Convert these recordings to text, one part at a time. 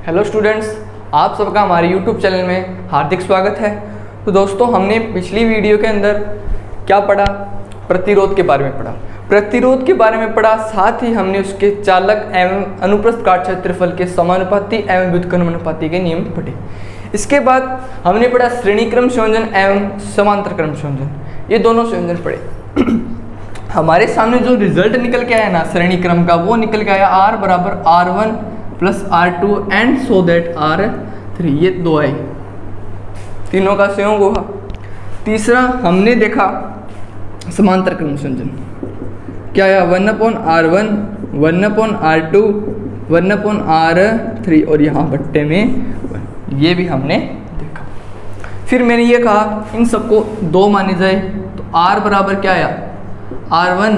Hello students, आप सबका हमारे यूट्यूब चैनल में हार्दिक स्वागत है। तो दोस्तों, हमने पिछली वीडियो के अंदर क्या पढ़ा? प्रतिरोध के बारे में पढ़ा। प्रतिरोध के बारे में पढ़ा, साथ ही हमने उसके चालक एवं अनुप्रस्थ काट क्षेत्रफल के समानुपाती एवं व्युत्क्रमानुपाती के नियम पढ़े। इसके बाद हमने पढ़ा श्रेणी क्रम संयोजन एवं समांतर क्रम संयोजन, ये दोनों संयोजन पढ़े। हमारे सामने जो रिजल्ट निकल के आया ना श्रेणी क्रम का, वो निकल के आया R बराबर R1 plus R2 and so that R3, ये दो आई, तीनों का संयोग हुआ। तीसरा हमने देखा समांतर क्रम संयोजन, क्या आया 1/R1, 1/R2, 1/R3 और यहाँ बट्टे में ये भी हमने देखा। फिर मैंने ये कहा इन सबको दो माने जाए, तो R बराबर क्या आया R1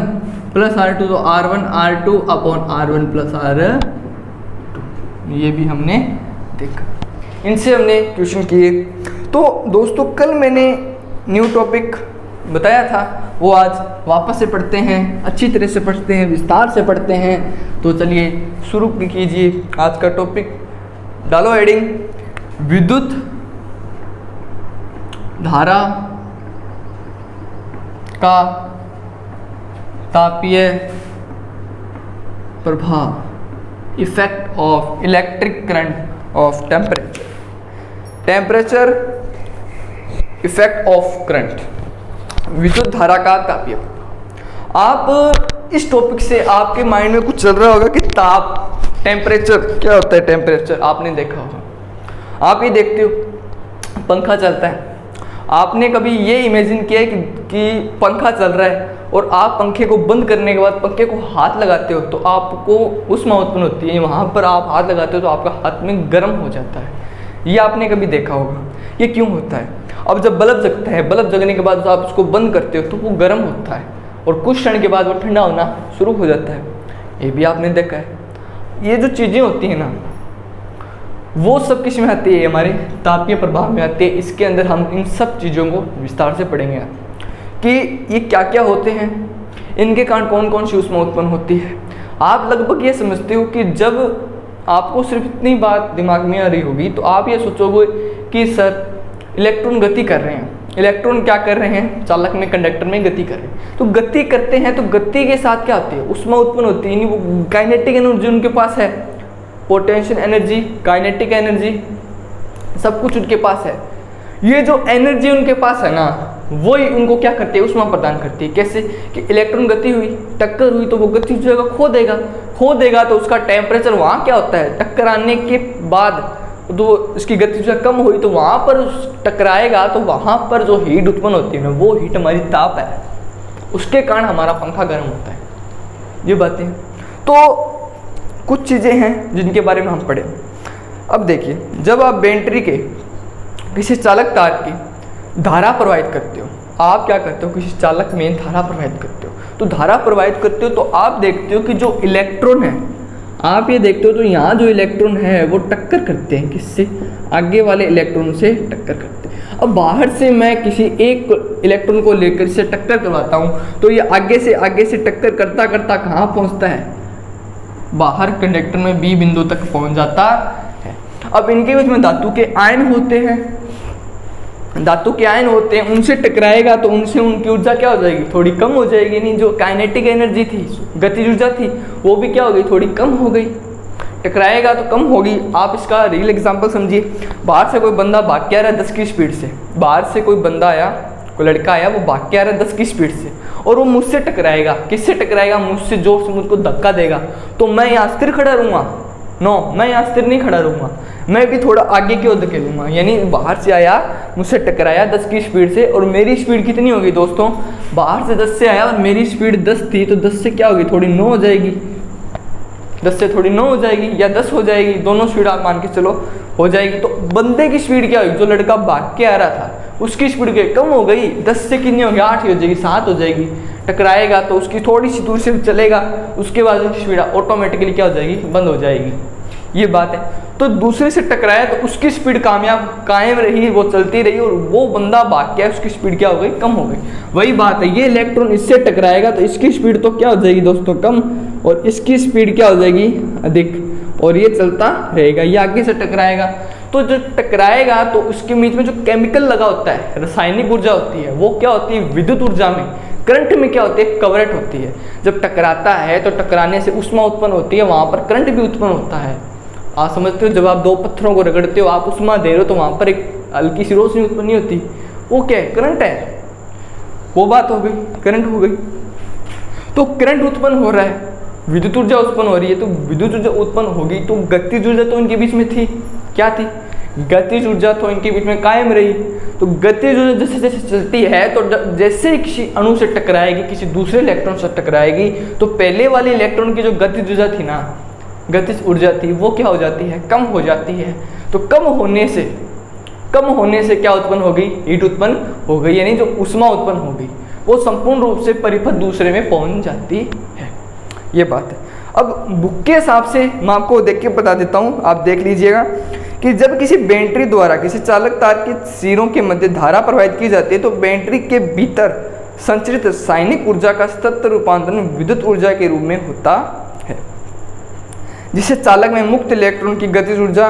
प्लस R2, तो R1 R2 upon R1 plus R2, ये भी हमने देखा। इनसे हमने क्वेश्चन किए। तो दोस्तों, कल मैंने न्यू टॉपिक बताया था, वो आज वापस से पढ़ते हैं, अच्छी तरह से पढ़ते हैं, विस्तार से पढ़ते हैं। तो चलिए शुरू कीजिए आज का टॉपिक। डालो हेडिंग, विद्युत धारा का तापीय प्रभाव, effect of electric current of temperature effect of current, विद्युत धारा का तापीय प्रभाव। आप इस टॉपिक से आपके माइंड में कुछ चल रहा होगा कि ताप, टेम्परेचर क्या होता है। टेम्परेचर आपने देखा होगा, आप ये देखते हो पंखा चलता है, आपने कभी ये इमेजिन किया है कि पंखा चल रहा है और आप पंखे को बंद करने के बाद पंखे को हाथ लगाते हो तो आपको उष्मा उत्पन्न होती है। वहाँ पर आप हाथ लगाते हो तो आपका हाथ में गर्म हो जाता है, ये आपने कभी देखा होगा। ये क्यों होता है? अब जब बल्ब जगता है, बल्ब जगने के बाद आप उसको बंद करते हो तो वो गर्म होता है और कुछ क्षण के बाद वो ठंडा होना शुरू हो जाता है, ये भी आपने देखा है। ये जो चीज़ें होती हैं ना, वो सब किस में आती है? हमारे तापीय प्रभाव में आती है। इसके अंदर हम इन सब चीज़ों को विस्तार से पढ़ेंगे कि ये क्या क्या होते हैं, इनके कारण कौन कौन सी ऊष्मा उत्पन्न होती है। आप लगभग ये समझते हो कि जब आपको सिर्फ इतनी बात दिमाग में आ रही होगी तो आप ये सोचोगे कि सर इलेक्ट्रॉन गति कर रहे हैं। इलेक्ट्रॉन क्या कर रहे हैं? चालक में, कंडक्टर में गति कर रहे हैं। तो गति करते हैं तो गति के साथ क्या होती है? ऊष्मा उत्पन्न होती है, यानी वो काइनेटिक एनर्जी उनके पास है, पोटेंशियल एनर्जी, काइनेटिक एनर्जी, सब कुछ उनके पास है। ये जो एनर्जी उनके पास है ना, वही उनको क्या करती है? ऊष्मा प्रदान करती है। कैसे? कि इलेक्ट्रॉन गति हुई, टक्कर हुई तो वो गति जो है खो देगा तो उसका टेम्परेचर वहाँ क्या होता है? टकराने के बाद तो उसकी गति जो है कम हुई तो वहाँ पर टकराएगा तो वहाँ पर जो हीट उत्पन्न होती है ना, वो हीट हमारी ताप है, उसके कारण हमारा पंखा गर्म होता है। ये बातें तो कुछ चीज़ें हैं जिनके बारे में हम पढ़े। अब देखिए, जब आप बैटरी के किसी चालक तार की धारा प्रवाहित करते हो, आप क्या करते हो? किसी चालक में धारा प्रवाहित करते हो, तो धारा प्रवाहित करते हो तो आप देखते हो कि जो इलेक्ट्रॉन है, आप ये देखते हो तो यहाँ जो इलेक्ट्रॉन है वो टक्कर करते हैं, किससे? आगे वाले इलेक्ट्रॉन से टक्कर करते हैं। अब बाहर से मैं किसी एक इलेक्ट्रॉन को लेकर से टक्कर करवाता हूँ तो ये आगे से टक्कर करता करता कहाँ पहुँचता है? बाहर कंडक्टर में बी बिंदु तक पहुंच जाता है। अब इनके बीच में धातु के आयन होते हैं, उनसे टकराएगा तो उनसे उनकी ऊर्जा क्या हो जाएगी? थोड़ी कम हो जाएगी। नहीं, जो काइनेटिक एनर्जी थी, गतिज ऊर्जा थी, वो भी क्या हो गई? थोड़ी कम हो गई। टकराएगा तो कम होगी। आप इसका रियल एग्जांपल समझिए। बाहर से कोई बंदा भाग के आ रहा है 10 की स्पीड से, बाहर से कोई बंदा आया, कोई लड़का आया, वो भाग के आ रहा है 10 की स्पीड से और वो मुझसे टकराएगा। किससे टकराएगा? मुझसे, जो मुझको धक्का देगा। तो मैं यहाँ स्थिर खड़ा रहूँगा? नो, मैं यहाँ स्थिर नहीं खड़ा रहूँगा, मैं भी थोड़ा आगे की ओर धकेलूँगा। यानी बाहर से आया, मुझसे टकराया 10 की स्पीड से, और मेरी स्पीड कितनी होगी दोस्तों? बाहर से 10 से आया और मेरी स्पीड 10 थी, तो 10 से क्या होगी? थोड़ी 9 हो जाएगी। 10 से थोड़ी 9 हो जाएगी या 10 हो जाएगी, दोनों स्पीड आप मान के चलो हो जाएगी। तो बंदे की स्पीड क्या होगी? जो लड़का भाग के आ रहा था उसकी स्पीड क्या कम हो गई? 10 से कितनी होगी? 8 हो जाएगी, 7 हो जाएगी। टकराएगा तो उसकी थोड़ी सी दूर से चलेगा, उसके बाद उसकी स्पीड ऑटोमेटिकली क्या हो जाएगी? बंद हो जाएगी। ये बात है। तो दूसरे से टकराया तो उसकी स्पीड कायम रही, वो चलती रही, और वो बंदा भाग गया, उसकी स्पीड क्या हो गई? कम हो गई। वही बात है, ये इलेक्ट्रॉन इससे टकराएगा तो इसकी स्पीड तो क्या हो जाएगी दोस्तों? कम, और इसकी स्पीड क्या हो जाएगी? अधिक। और ये चलता रहेगा, ये आगे से टकराएगा। तो जो टकराएगा तो उसके बीच में जो केमिकल लगा होता है, रासायनिक ऊर्जा होती है, वो क्या होती है विद्युत ऊर्जा में, करंट में क्या होती है कवरेट होती है। जब टकराता है तो टकराने से ऊष्मा उत्पन्न होती है, वहाँ पर करंट भी उत्पन्न होता है। आप समझते हो, जब आप दो पत्थरों को रगड़ते हो, आप ऊष्मा दे रहे हो, तो वहाँ पर एक हल्की सी रोशनी उत्पन्न नहीं होती, वो क्या है करंट है। वो बात हो गई, करंट हो गई। तो करंट उत्पन्न हो रहा है, विद्युत ऊर्जा उत्पन्न हो रही है, तो विद्युत ऊर्जा उत्पन्न होगी तो गतिज ऊर्जा तो इनके बीच में थी, क्या थी गतिज ऊर्जा तो इनके बीच में कायम रही। तो गतिज ऊर्जा जैसे जैसे चलती है तो जैसे ही किसी अणु से टकराएगी, किसी दूसरे इलेक्ट्रॉन से टकराएगी, तो पहले वाले इलेक्ट्रॉन की जो गतिज ऊर्जा थी ना, गतिज ऊर्जा थी, वो क्या हो जाती है कम हो जाती है। तो कम होने से क्या उत्पन्न हो गई, हीट उत्पन्न हो गई, यानी जो ऊष्मा उत्पन्न हो गई वो संपूर्ण रूप से परिपथ दूसरे में पहुंच जाती है। ये बात है। अब बुक के हिसाब से मैं आपको देख के बता देता हूँ, आप देख लीजिएगा कि जब किसी बैटरी द्वारा किसी चालक तार के सिरों के मध्य धारा प्रवाहित की जाती है तो बैटरी के भीतर संचरित रासायनिक ऊर्जा का सतत रूपांतरण विद्युत ऊर्जा के रूप में होता है, जिससे चालक में मुक्त इलेक्ट्रॉन की गतिज ऊर्जा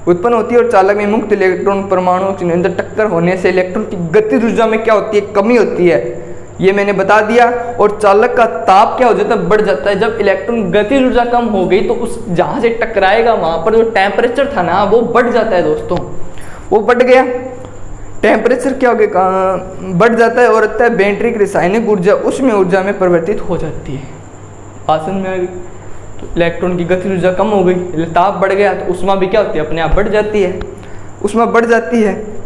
उत्पन्न होती है। और चालक में मुक्त इलेक्ट्रॉन परमाणुओं के निरंतर टक्कर होने से इलेक्ट्रॉन की गतिज ऊर्जा में क्या होती है कमी होती है, ये मैंने बता दिया। और चालक का ताप क्या हो जाता है बढ़ जाता है। जब इलेक्ट्रॉन गतिज ऊर्जा कम हो गई तो उस जहाँ से टकराएगा वहाँ पर जो टेम्परेचर था ना वो बढ़ जाता है दोस्तों, वो बढ़ गया, टेम्परेचर क्या हो गया बढ़ जाता है, और अतः बैटरी की रासायनिक ऊर्जा उसमें ऊर्जा में परिवर्तित हो जाती है। आसन में आ गई, तो इलेक्ट्रॉन की गतिज ऊर्जा कम हो गई, ताप बढ़ गया, तो ऊष्मा भी क्या होती है अपने आप बढ़ जाती है, ऊष्मा बढ़ जाती है।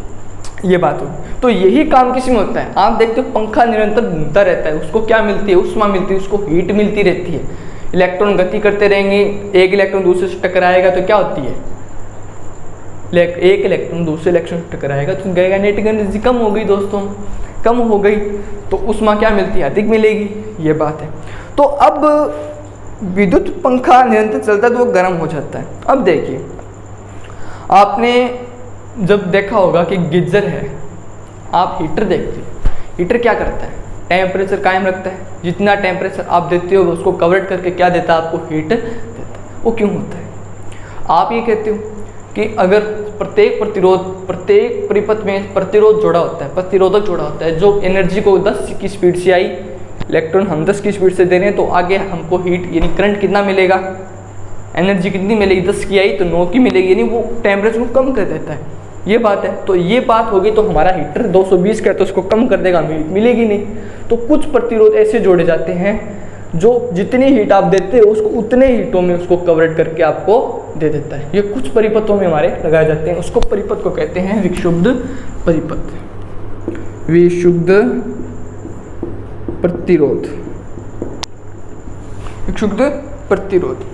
ये बात हो। तो यही काम किसी में होता है, आप देखते हो पंखा निरंतर घूमता रहता है, उसको क्या मिलती है ऊष्मा मिलती है, उसको हीट मिलती रहती है। इलेक्ट्रॉन गति करते रहेंगे, एक इलेक्ट्रॉन दूसरे से टकराएगा तो क्या होती है, एक इलेक्ट्रॉन दूसरे इलेक्ट्रॉन से टकराएगा तो काइनेटिक एनर्जी कम हो गई दोस्तों, कम हो गई, तो ऊष्मा क्या मिलती है अधिक मिलेगी। ये बात है। तो अब विद्युत पंखा निरंतर चलता है तो वो गर्म हो जाता है। अब देखिए, आपने जब देखा होगा कि गीजर है, आप हीटर देखते हो, हीटर क्या करता है टेम्परेचर कायम रखता है, जितना टेम्परेचर आप देते हो उसको कवर करके क्या देता है आपको हीट देता है। वो क्यों होता है, आप ये कहते हो कि अगर प्रत्येक परिपथ में प्रतिरोध जोड़ा होता है, प्रतिरोधक जोड़ा होता है, जो एनर्जी को 10 की स्पीड से आई, इलेक्ट्रॉन हम 10 की स्पीड से दे रहे हैं, तो आगे हमको हीट यानी करंट कितना मिलेगा, एनर्जी कितनी मिलेगी, 10 की आई तो 9 की मिलेगी, यानी वो टेम्परेचर को कम कर देता है। ये बात है। तो ये बात होगी तो हमारा हीटर 220 का है तो उसको कम कर देगा, हमें मिलेगी नहीं। तो कुछ प्रतिरोध ऐसे जोड़े जाते हैं जो जितनी हीट आप देते हो उसको उतने हीटों में उसको कवरेट करके आपको दे देता है। ये कुछ परिपथों में हमारे लगाए जाते हैं, उसको परिपथ को कहते हैं विक्षुब्ध परिपथ, विक्षुब्ध प्रतिरोध, विक्षुब्ध प्रतिरोध।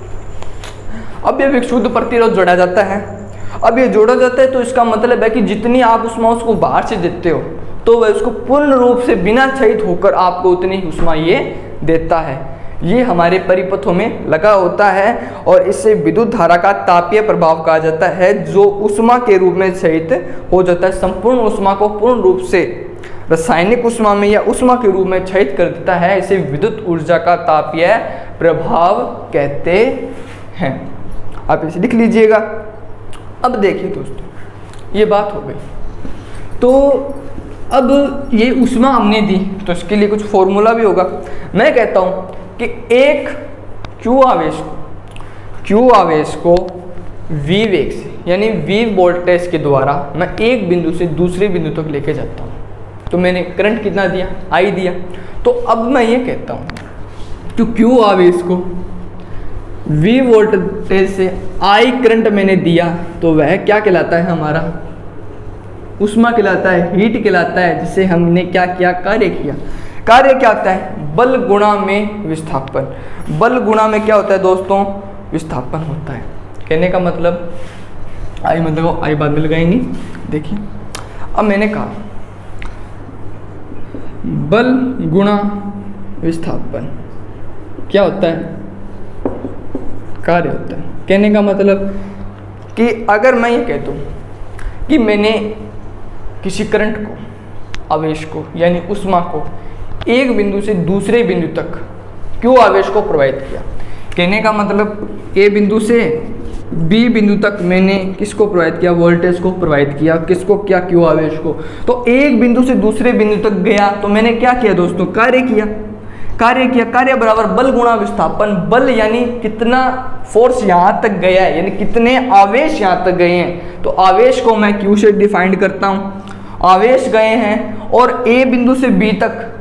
अब ये विक्षुब्ध प्रतिरोध जोड़ा जाता है। अब ये जोड़ा जाता है तो इसका मतलब है कि जितनी आप ऊष्मा उसको बाहर से देते हो तो वह उसको पूर्ण रूप से बिना क्षयित होकर आपको उतनी ऊष्मा ये देता है। ये हमारे परिपथों में लगा होता है और इससे विद्युत धारा का तापीय प्रभाव कहा जाता है, जो ऊष्मा के रूप में क्षयित हो जाता है। संपूर्ण ऊष्मा को पूर्ण रूप से रासायनिक ऊष्मा में या ऊष्मा के रूप में क्षयित कर देता है। इसे विद्युत ऊर्जा का तापीय प्रभाव कहते हैं। आप इसे लिख लीजिएगा। अब देखिए दोस्तों, ये बात हो गई। तो अब ये ऊष्मा हमने दी तो इसके लिए कुछ फॉर्मूला भी होगा। मैं कहता हूँ कि एक Q आवेश को V वेग से यानी V वोल्टेज के द्वारा मैं एक बिंदु से दूसरे बिंदु तक लेके जाता हूँ, तो मैंने करंट कितना दिया, I दिया। तो अब मैं ये कहता हूँ कि Q आवेश को V वोल्टेज से I करंट मैंने दिया तो वह क्या कहलाता है, हमारा ऊष्मा कहलाता है, हीट कहलाता है, जिसे हमने क्या किया, कार्य किया। कार्य क्या होता है, बल गुणा में विस्थापन। बल गुणा में क्या होता है दोस्तों, विस्थापन होता है। कहने का मतलब आई मतलब आई बाद में लगाएंगे। देखिए अब मैंने कहा बल गुणा विस्थापन क्या होता है, कार्य होता है। कहने का मतलब कि अगर मैं ये कहता हूँ कि मैंने किसी करंट को, आवेश को यानी ऊष्मा को एक बिंदु से दूसरे बिंदु तक क्यों आवेश को प्रवाहित किया। कहने का मतलब ए बिंदु से बी बिंदु तक मैंने किसको प्रोवाइड किया, वोल्टेज को प्रोवाइड किया, किसको क्या, क्यू आवेश को। तो एक बिंदु से दूसरे बिंदु तक गया तो मैंने क्या किया दोस्तों, कार्य किया। कार्य बराबर बल गुणा विस्थापन। बल यानी कितना फोर्स यहाँ तक गया है, यानी कितने आवेश यहाँ तक गए हैं। तो आवेश को मैं क्यू से डिफाइन करता हूँ। आवेश गए हैं और ए बिंदु से बी तक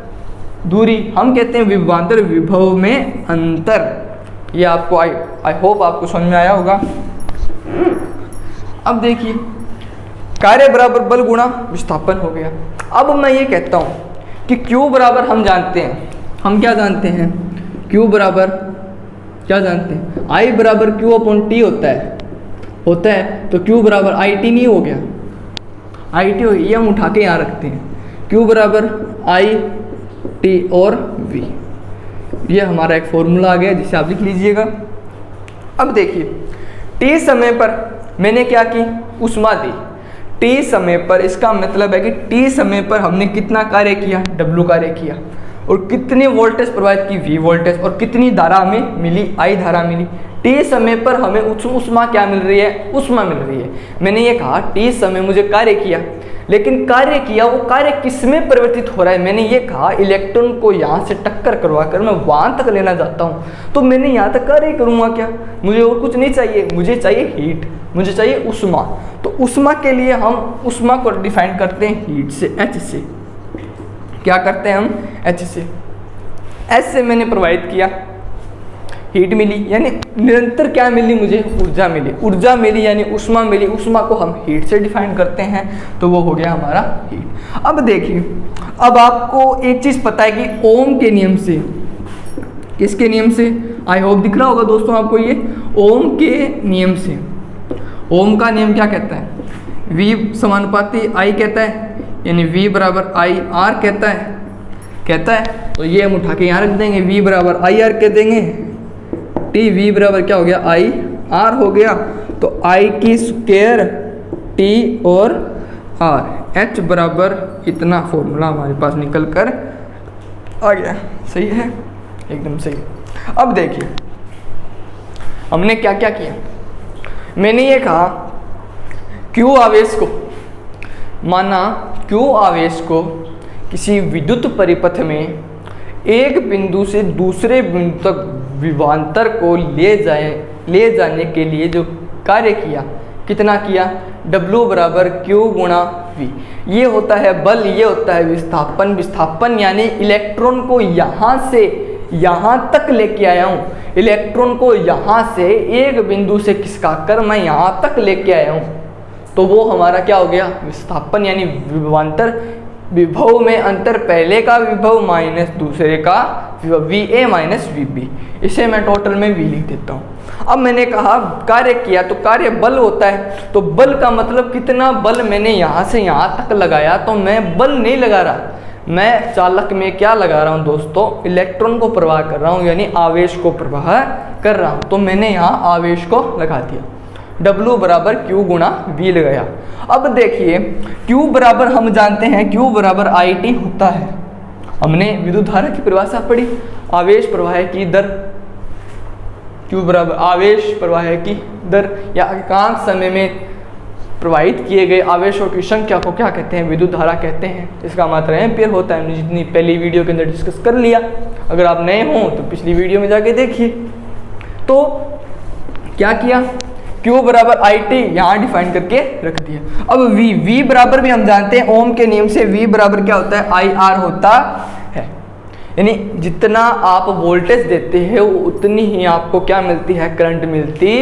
दूरी हम कहते हैं विभवांतर, विभव में अंतर। ये आपको आई होप आपको समझ में आया होगा। अब देखिए, कार्य बराबर बल गुणा विस्थापन हो गया। अब मैं ये कहता हूँ कि Q बराबर हम जानते हैं, हम क्या जानते हैं, Q बराबर क्या जानते हैं, I बराबर Q अपॉन T होता है। तो Q बराबर आई टी नहीं हो गया, आई टी हो गया, ये हम उठा के यहाँ रखते हैं। Q बराबर आई टी और V, ये हमारा एक फॉर्मूला आ गया जिसे आप लिख लीजिएगा। अब देखिए, T समय पर मैंने क्या की, ऊष्मा दी। T समय पर इसका मतलब है कि T समय पर हमने कितना कार्य किया, W कार्य किया। और कितनी वोल्टेज प्रोवाइड की, V वोल्टेज। और कितनी धारा हमें मिली, I धारा मिली। T समय पर हमें ऊष्मा क्या मिल रही है, ऊष्मा मिल रही है। मैंने ये कहा T समय मुझे कार्य किया, लेकिन कार्य किया वो कार्य किसमें परिवर्तित हो रहा है। मैंने ये कहा इलेक्ट्रॉन को यहाँ से टक्कर करवा कर मैं वहाँ तक लेना चाहता हूँ, तो मैंने यहाँ तक कार्य करूँगा क्या, मुझे और कुछ नहीं चाहिए, मुझे चाहिए हीट, मुझे चाहिए ऊष्मा। तो ऊष्मा के लिए हम ऊष्मा को डिफाइन करते हैं हीट से, H से। क्या करते हैं हम, H से। H से मैंने प्रोवाइड किया, हीट मिली, यानी निरंतर क्या मिली मुझे, ऊर्जा मिली। ऊर्जा मिली यानी ऊष्मा मिली, ऊष्मा को हम हीट से डिफाइन करते हैं, तो वो हो गया हमारा हीट। अब देखिए, अब आपको एक चीज़ पता है कि ओम के नियम से, किसके नियम से, आई होप दिख रहा होगा दोस्तों आपको, ये ओम के नियम से। ओम का नियम क्या कहता है, V समानुपाती I कहता है, यानी V बराबर आई आर कहता है। तो ये हम उठा के यहाँ रख देंगे, V बराबर आई आर कह देंगे। टी V बराबर क्या हो गया, आई आर हो गया। तो I की स्क्वायर T और R, H बराबर इतना फॉर्मूला हमारे पास निकल कर आ गया। सही है, एकदम सही। अब देखिए हमने क्या क्या किया। मैंने ये कहा Q आवेश को, माना Q आवेश को किसी विद्युत परिपथ में एक बिंदु से दूसरे बिंदु तक विभवांतर को ले जाने के लिए जो कार्य किया, कितना किया, W बराबर Q गुणा V। ये होता है बल, ये होता है विस्थापन। विस्थापन यानी इलेक्ट्रॉन को यहाँ से यहाँ तक लेके आया हूँ, इलेक्ट्रॉन को यहाँ से एक बिंदु से खिसका कर मैं यहाँ तक लेके आया हूँ, तो वो हमारा क्या हो गया, विस्थापन यानी विभवांतर। विभव में अंतर, पहले का विभव माइनस दूसरे का विभव, VA माइनस VB। इसे मैं टोटल में V लिख देता हूँ। अब मैंने कहा कार्य किया, तो कार्य बल होता है, तो बल का मतलब कितना बल मैंने यहाँ से यहाँ तक लगाया। तो मैं बल नहीं लगा रहा, मैं चालक में क्या लगा रहा हूँ दोस्तों, इलेक्ट्रॉन को प्रवाह कर रहा हूँ, यानी आवेश को प्रवाह कर रहा हूँ। तो मैंने यहाँ आवेश को लगा दिया, W बराबर Q गुणा V लगाया। अब देखिए Q बराबर हम जानते हैं, Q बराबर IT होता है। हमने विद्युत धारा की परिभाषा पढ़ी, आवेश प्रवाह की दर। Q बराबर आवेश प्रवाह की दर, या एकांक समय में प्रवाहित किए गए आवेशों की संख्या को क्या कहते हैं, विद्युत धारा कहते हैं। इसका मात्रा एम्पियर होता है। हमने जितनी पहली वीडियो के अंदर डिस्कस कर लिया, अगर आप नए हों तो पिछली वीडियो में जाके देखिए। तो क्या किया, Q बराबर IT यहाँ डिफाइन करके रख दिया। अब V बराबर भी हम जानते हैं ओम के नियम से, V बराबर क्या होता है, IR होता है। यानी जितना आप वोल्टेज देते हैं उतनी ही आपको क्या मिलती है, करंट मिलती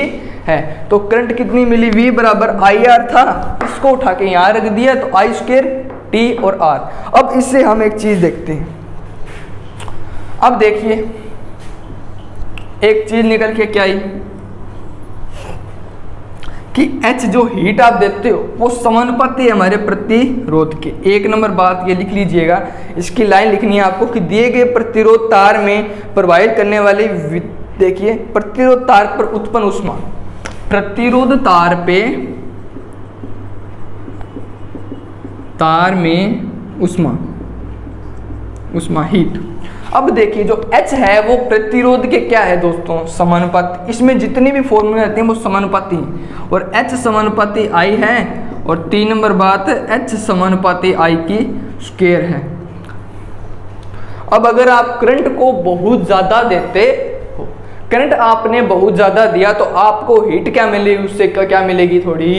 है। तो करंट कितनी मिली, V बराबर IR था, इसको उठा के यहाँ रख दिया, तो I स्क्वायर T और R। अब इससे हम एक चीज देखते हैं। अब देखिए एक चीज निकल के क्या आई कि H जो हीट आप देते हो वो समानुपाती है हमारे प्रतिरोध के। एक नंबर बात ये लिख लीजिएगा, इसकी लाइन लिखनी है आपको कि दिए गए प्रतिरोध तार में प्रवाहित करने वाली, देखिए प्रतिरोध तार पर उत्पन्न ऊष्मा, प्रतिरोध तार पे तार में ऊष्मा हीट। अब देखिए जो H है वो प्रतिरोध के क्या है दोस्तों, समानुपाती। इसमें जितने भी फॉर्मूले रहते हैं वो समानुपाती हैं, और H समानुपाती I है, और 3 नंबर बात H समानुपाती I की स्क्वायर है। अब अगर आप करंट को बहुत ज़्यादा देते हो, करंट आपने बहुत ज़्यादा दिया तो आपको हीट क्या मिलेगी, उससे क्या मिलेगी, थोड़ी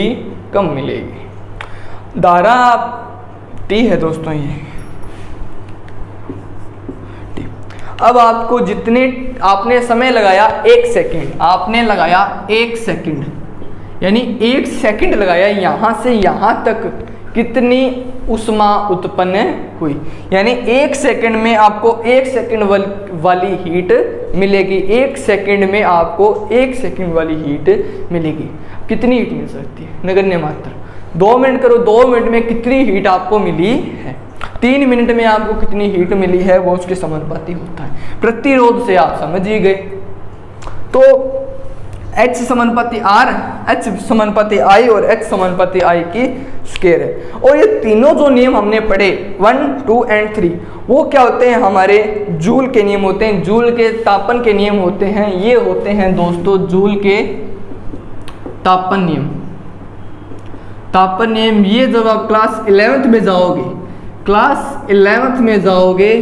कम मिलेगी। धारा T है दोस्तों ये। अब आपको जितने आपने समय लगाया 1 सेकेंड, आपने लगाया 1 सेकेंड, यानी 1 सेकेंड लगाया, यहाँ से यहाँ तक कितनी ऊष्मा उत्पन्न हुई, यानी 1 सेकेंड में आपको 1 सेकेंड वाली हीट मिलेगी। 1 सेकेंड में आपको 1 सेकेंड वाली हीट मिलेगी। कितनी हीट मिल सकती है, नगण्य मात्रा। 2 मिनट करो, 2 मिनट में कितनी हीट आपको मिली है, 3 मिनट में आपको कितनी हीट मिली है, वो उसके समानुपाती होता है। प्रतिरोध से आप समझ ही गए। तो H समानुपाती R, H समानुपाती I और H समानुपाती I की स्क्वायर है। और ये तीनों जो नियम हमने पढ़े 1, 2 एंड 3, वो क्या होते हैं, हमारे जूल के नियम होते हैं, जूल के तापन के नियम होते हैं। ये होते हैं दोस्तों जूल के तापन नियम। तापन नियम ये जब आप क्लास 11th में जाओगे, क्लास 11th में जाओगे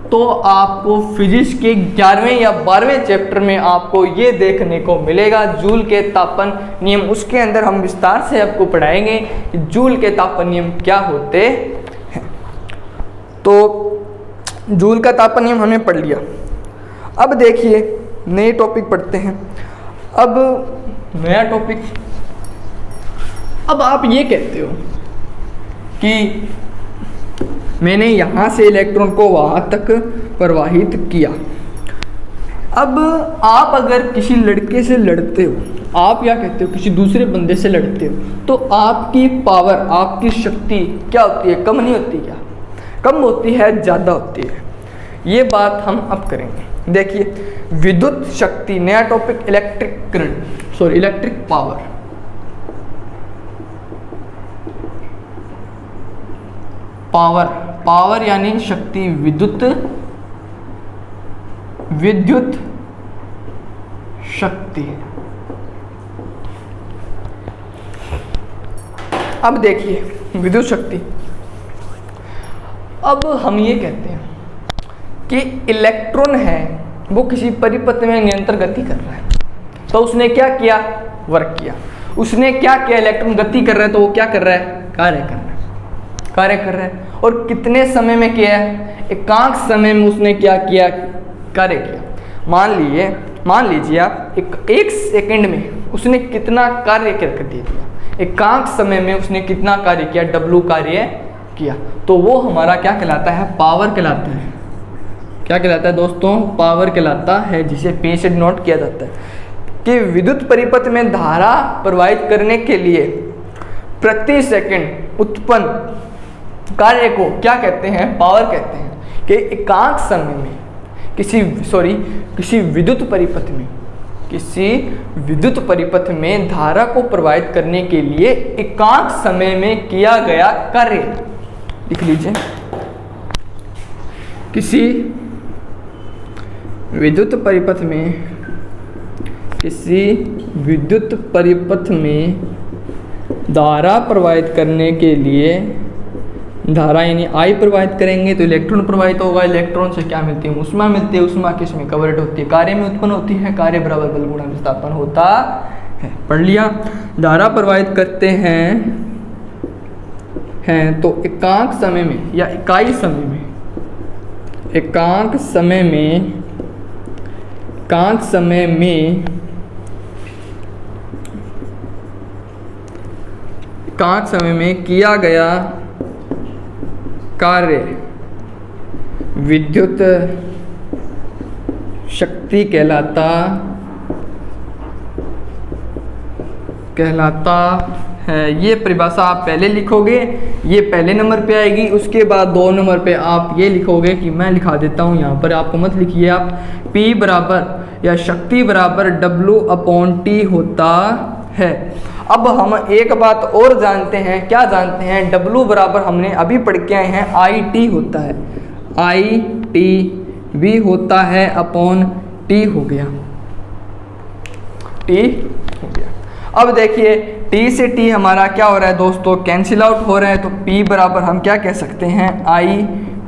तो आपको फिजिक्स के 11वें या 12वें चैप्टर में आपको ये देखने को मिलेगा जूल के तापन नियम। उसके अंदर हम विस्तार से आपको पढ़ाएंगे कि जूल के तापन नियम क्या होते हैं। तो जूल का तापन नियम हमने पढ़ लिया। अब देखिए नए टॉपिक पढ़ते हैं। अब नया टॉपिक, अब आप ये कहते हो कि मैंने यहाँ से इलेक्ट्रॉन को वहाँ तक प्रवाहित किया। अब आप अगर किसी लड़के से लड़ते हो, आप क्या कहते हो, किसी दूसरे बंदे से लड़ते हो, तो आपकी पावर, आपकी शक्ति क्या होती है, कम नहीं होती क्या, कम होती है, ज़्यादा होती है। ये बात हम अब करेंगे। देखिए विद्युत शक्ति, नया topic electric current, sorry electric power. Power, power यानी शक्ति, विद्युत शक्ति। अब देखिए विद्युत शक्ति, अब हम ये कहते हैं कि इलेक्ट्रॉन है वो किसी परिपथ में निरंतर गति कर रहा है, तो उसने क्या किया, वर्क किया। उसने क्या किया, इलेक्ट्रॉन गति कर रहा है तो वो क्या कर रहा है, कार्य कर रहा है, कार्य कर रहा है। और कितने समय में किया है, एकांक समय में उसने क्या किया, कार्य किया। मान लीजिए आप एक सेकंड में उसने कितना कार्य कर दिया, एकांक समय में उसने कितना कार्य किया, W कार्य किया, तो वो हमारा क्या कहलाता है, पावर कहलाता है। क्या कहलाता है दोस्तों, पावर कहलाता है, जिसे पेन से नोट किया जाता है कि विद्युत परिपथ में धारा प्रवाहित करने के लिए प्रति सेकंड उत्पन्न कार्य को क्या कहते हैं, पावर कहते हैं। कि एकांक समय में किसी विद्युत परिपथ में धारा को प्रवाहित करने के लिए एकांक समय में किया गया कार्य, लिख लीजिए, किसी विद्युत परिपथ में धारा प्रवाहित करने के लिए, धारा यानी I प्रवाहित करेंगे तो इलेक्ट्रॉन प्रवाहित होगा, इलेक्ट्रॉन से क्या मिलती है, ऊष्मा मिलती है, ऊष्मा किस में कन्वर्ट होती है, कार्य में उत्पन्न होती है, कार्य बराबर बल गुणा विस्थापन होता है। पढ़ लिया। धारा प्रवाहित करते हैं तो एकांक समय में या इकाई समय में, एकांक समय में किया गया कार्य विद्युत शक्ति कहलाता है। ये परिभाषा आप पहले लिखोगे, ये पहले नंबर पे आएगी, उसके बाद 2 नंबर पे आप ये लिखोगे कि मैं लिखा देता हूँ यहाँ पर, आपको मत लिखिए आप, P बराबर या शक्ति बराबर W/T होता है। अब हम एक बात और जानते हैं, क्या जानते हैं, W बराबर हमने अभी पढ़ के आए हैं IT होता है, IT V होता है अपॉन T हो गया, T हो गया। अब देखिए T से T हमारा क्या हो रहा है दोस्तों, कैंसिल आउट हो रहा है, तो P बराबर हम क्या कह सकते हैं, I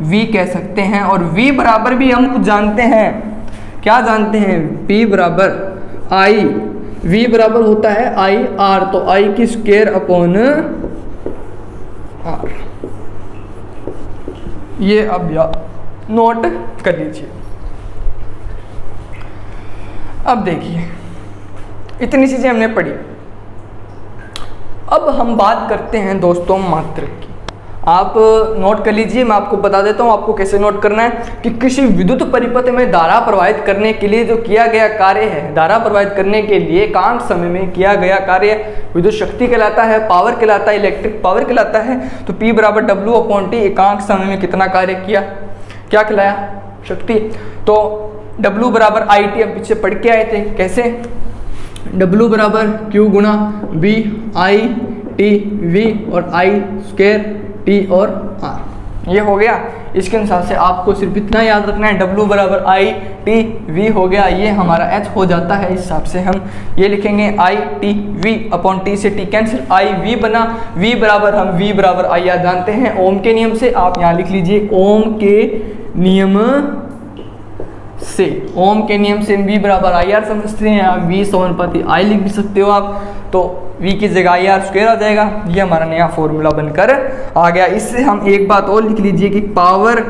V कह सकते हैं। और V बराबर भी हम कुछ जानते हैं, क्या जानते हैं, P बराबर I, V बराबर होता है I R, तो I की स्क्वायर अपॉन R। ये अब नोट कर लीजिए। अब देखिए इतनी चीजें हमने पढ़ी। अब हम बात करते हैं दोस्तों मात्रक की। आप नोट कर लीजिए, मैं आपको बता देता हूँ आपको कैसे नोट करना है कि किसी विद्युत परिपथ में धारा प्रवाहित करने के लिए जो किया गया कार्य है, धारा प्रवाहित करने के लिए एकांक समय में किया गया कार्य विद्युत शक्ति कहलाता है, पावर कहलाता है, इलेक्ट्रिक पावर कहलाता है। तो P बराबर W अपॉन T, एकांक समय में कितना कार्य किया, क्या कहलाया, शक्ति। तो W बराबर IT हम पीछे पढ़ के आए थे, कैसे, W बराबर Q गुणा B I T V और I स्क्वायर T और R, ये हो गया। इसके अनुसार से आपको सिर्फ इतना याद रखना है, W बराबर I T V हो गया, ये हमारा H हो जाता है। इस हिसाब से हम ये लिखेंगे I T V upon T से T कैंसिल, I V बना, V बराबर हम V बराबर I याद जानते हैं ओम के नियम से। आप यहाँ लिख लीजिए ओम के नियम से, ओम के नियम से V बराबर IR समझते हैं, आप V समानुपाती I लिख भी सकते हो आप, तो V की जगह IR स्क्वायर आ जाएगा। ये हमारा नया फॉर्मूला बनकर आ गया। इससे हम एक बात और लिख लीजिए कि पावर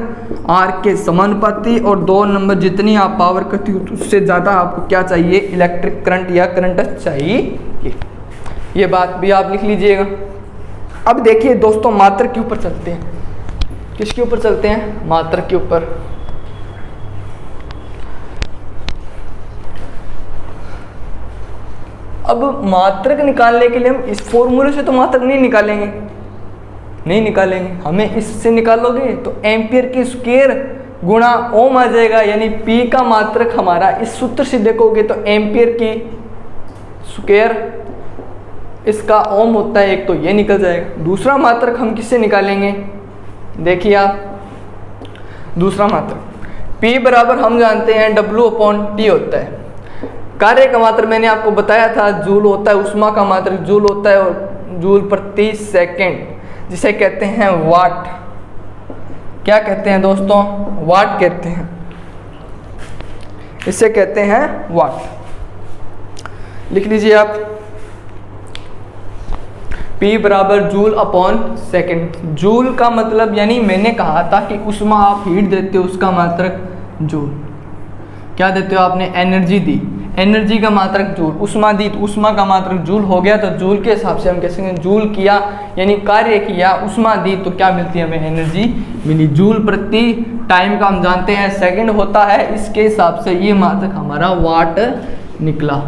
R के समानुपाती, और 2 नंबर जितनी आप पावर करती हो उससे ज़्यादा आपको क्या चाहिए, इलेक्ट्रिक करंट या करंट चाहिए। ये बात भी आप लिख लीजिएगा। अब देखिए दोस्तों मात्रक के ऊपर चलते हैं, किसके ऊपर चलते हैं, मात्रक के ऊपर। अब मात्रक निकालने के लिए हम इस फॉर्मूले से तो मात्रक नहीं निकालेंगे, हमें इससे निकालोगे तो एम्पियर की स्क्वायर गुणा ओम आ जाएगा, यानी P का मात्रक हमारा इस सूत्र से देखोगे तो एम्पियर की स्क्वायर, इसका ओम होता है एक, तो ये निकल जाएगा। दूसरा मात्रक हम किससे निकालेंगे, देखिए आप, दूसरा मात्रक P बराबर हम जानते हैं W अपॉन T होता है। कार्य का मात्रक मैंने आपको बताया था, जूल होता है, उष्मा का मात्रक जूल होता है, और जूल प्रति सेकंड, जिसे कहते हैं वाट। क्या कहते हैं दोस्तों, वाट कहते हैं, इसे कहते हैं वाट। लिख लीजिए आप P बराबर जूल अपॉन सेकंड। जूल का मतलब, यानी मैंने कहा था कि उष्मा आप हीट देते हो, उसका मात्रक जूल। क्या देते हो आपने, एनर्जी दी, एनर्जी का मात्रक जूल, उष्मा दी तो उष्मा का मात्रक जूल हो गया, तो जूल के हिसाब से हम कह सकते हैं जूल किया यानी कार्य किया, उष्मा दी तो क्या मिलती है, हमें एनर्जी मिली। जूल प्रति टाइम का हम जानते हैं सेकंड होता है, इसके हिसाब से ये मात्रक हमारा वाट निकला।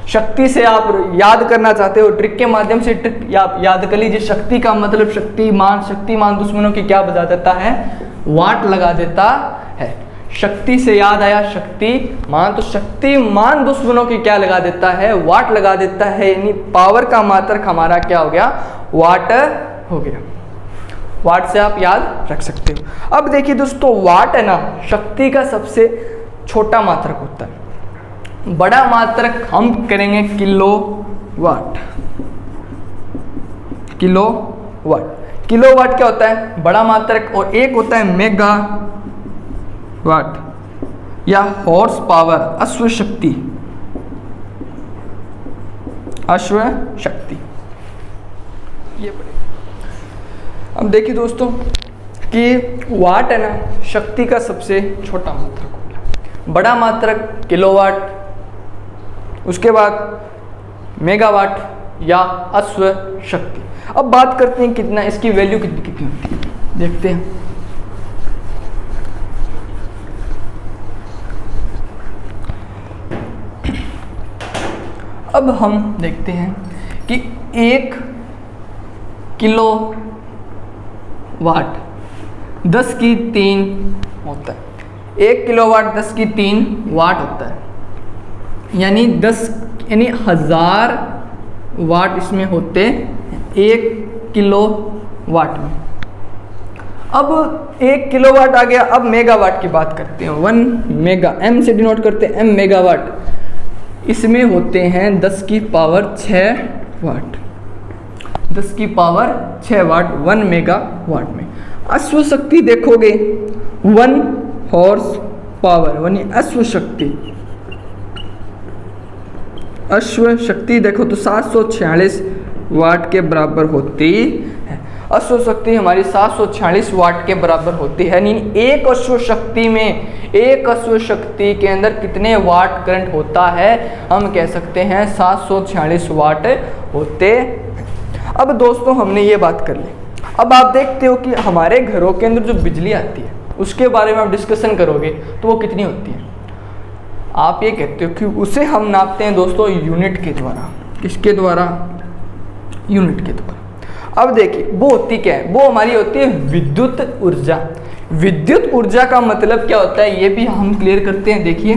शक्ति से आप याद करना चाहते हो, ट्रिक के माध्यम से ट्रिक आप याद कर लीजिए। शक्ति का मतलब शक्तिमान दुश्मनों की क्या बजा देता है, वाट लगा देता है। शक्ति से याद आया शक्तिमान, तो शक्तिमान दुश्मनों की क्या लगा देता है, वाट लगा देता है, यानी पावर का मात्रक हमारा क्या हो गया, वाट हो गया। वाट से आप याद रख सकते हो। अब देखिए दोस्तों, वाट है ना, शक्ति का सबसे छोटा मात्रक होता है। बड़ा मात्रक हम करेंगे किलो वाट। किलो वाट क्या होता है, बड़ा मात्रक, और एक होता है मेगा वाट या हॉर्स पावर, अश्व शक्ति। ये अब देखिए दोस्तों कि वाट है ना, शक्ति का सबसे छोटा मात्रक हो गया। बड़ा मात्रक किलोवाट, उसके बाद मेगावाट या अश्व शक्ति। अब बात करते हैं कितना, इसकी वैल्यू कितनी होती है, देखते हैं। अब हम देखते हैं कि 1 किलो वाट 10 की 3 होता है। 1 किलोवाट 10 की 3 वाट होता है, यानी 1000 वाट इसमें होते हैं 1 किलो वाट में। अब 1 किलोवाट आ गया। अब मेगावाट की बात करते हैं। 1 मेगा, एम से डिनोट करते हैं एम, मेगावाट। इसमें होते हैं 10 की पावर 6 वाट, 10 की पावर 6 वाट 1 मेगावाट में। अश्व शक्ति देखोगे 1 हॉर्स पावर, यानी अश्व शक्ति, अश्व शक्ति देखो तो 746 वाट के बराबर होती है। अश्व शक्ति हमारी 746 वाट के बराबर होती है। यानी एक अश्व शक्ति में, एक अश्व शक्ति के अंदर कितने वाट करंट होता है, हम कह सकते हैं 746 वाट होते। अब दोस्तों हमने ये बात कर ली। अब आप देखते हो कि हमारे घरों के अंदर जो बिजली आती है उसके बारे में आप डिस्कशन करोगे तो वो कितनी होती है। आप ये कहते हो कि उसे हम नापते हैं दोस्तों यूनिट के द्वारा। किसके द्वारा? यूनिट के द्वारा। अब देखिए वो होती क्या है, वो हमारी होती है विद्युत ऊर्जा। विद्युत ऊर्जा का मतलब क्या होता है ये भी हम क्लियर करते हैं। देखिए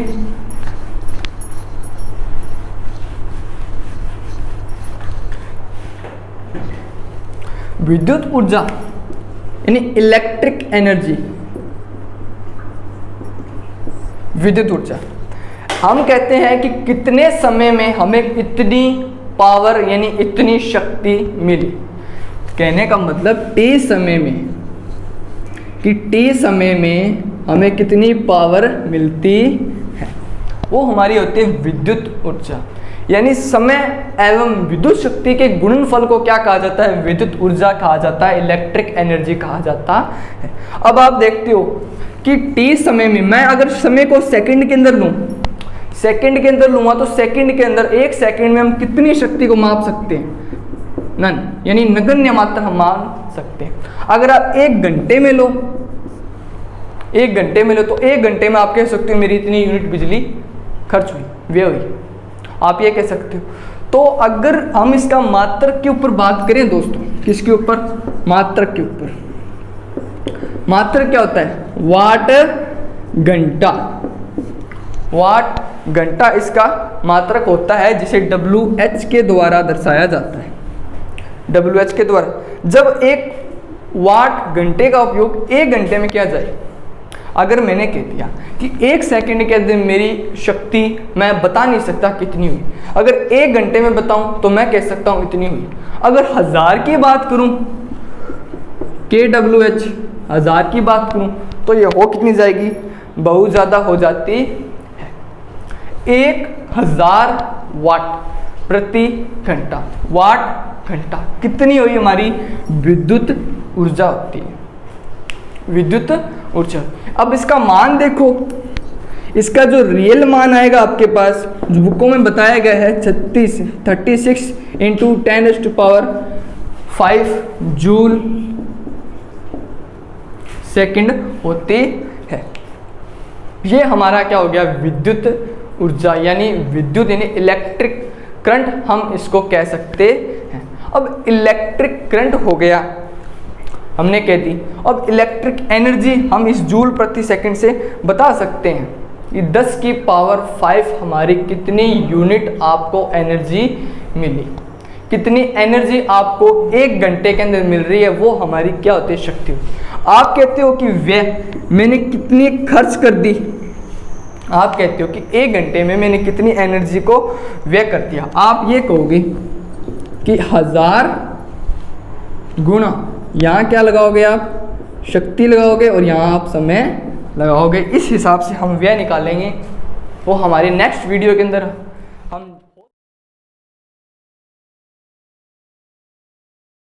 विद्युत ऊर्जा यानी इलेक्ट्रिक एनर्जी, विद्युत ऊर्जा हम कहते हैं कि कितने समय में हमें इतनी पावर यानी इतनी शक्ति मिली। कहने का मतलब टी समय में, कि टी समय में हमें कितनी पावर मिलती है, वो हमारी होती है विद्युत ऊर्जा। यानी समय एवं विद्युत शक्ति के गुणनफल को क्या कहा जाता है? विद्युत ऊर्जा कहा जाता है, इलेक्ट्रिक एनर्जी कहा जाता है। अब आप देखते हो कि टी समय में, मैं अगर समय को सेकंड के अंदर लूँ, सेकंड के अंदर लूँगा तो सेकंड के अंदर, 1 सेकंड में हम कितनी शक्ति को माप सकते हैं? नन, यानी नगण्य मात्रा हम मान सकते हैं। अगर आप 1 घंटे में लो, 1 घंटे में लो तो 1 घंटे में आप कह सकते हो मेरी इतनी यूनिट बिजली खर्च हुई, व्यय हुई, आप ये कह सकते हो। तो अगर हम इसका मात्रक के ऊपर बात करें दोस्तों, किसके ऊपर? मात्रक के ऊपर। मात्रक क्या होता है? वाट घंटा, वाट घंटा इसका मात्रक होता है, जिसे WH के द्वारा दर्शाया जाता है, WH के द्वारा। जब 1 वाट घंटे का उपयोग 1 घंटे में किया जाए, अगर मैंने कह दिया कि 1 सेकंड के अंदर मेरी शक्ति मैं बता नहीं सकता कितनी हुई, अगर 1 घंटे में बताऊं तो मैं कह सकता हूं इतनी हुई। अगर 1000 की बात करूं, KWH 1000 की बात करूं तो ये हो कितनी जाएगी? बहुत ज़्यादा हो जाती है। 1000 वाट प्रति घंटा, वाट घंटा कितनी हुई? हमारी विद्युत ऊर्जा होती है, विद्युत ऊर्जा। अब इसका मान देखो, इसका जो रियल मान आएगा आपके पास, जो बुकों में बताया गया है 36 × 10⁵ जूल सेकंड होती है। ये हमारा क्या हो गया? विद्युत ऊर्जा, यानी विद्युत यानी इलेक्ट्रिक करंट हम इसको कह सकते हैं। अब इलेक्ट्रिक करंट हो गया, हमने कह दी। अब इलेक्ट्रिक एनर्जी हम इस जूल प्रति सेकंड से बता सकते हैं कि 10 की पावर 5 हमारी कितनी यूनिट आपको एनर्जी मिली, कितनी एनर्जी आपको 1 घंटे के अंदर मिल रही है, वो हमारी क्या होती है? शक्ति। आप कहते हो कि व्यय मैंने कितनी खर्च कर दी, आप कहते हो कि 1 घंटे में मैंने कितनी एनर्जी को व्यय कर दिया। आप ये कहोगे कि 1000 गुणा, यहाँ क्या लगाओगे आप? शक्ति लगाओगे, और यहाँ आप समय लगाओगे। इस हिसाब से हम व्यय निकालेंगे, वो हमारे नेक्स्ट वीडियो के अंदर हम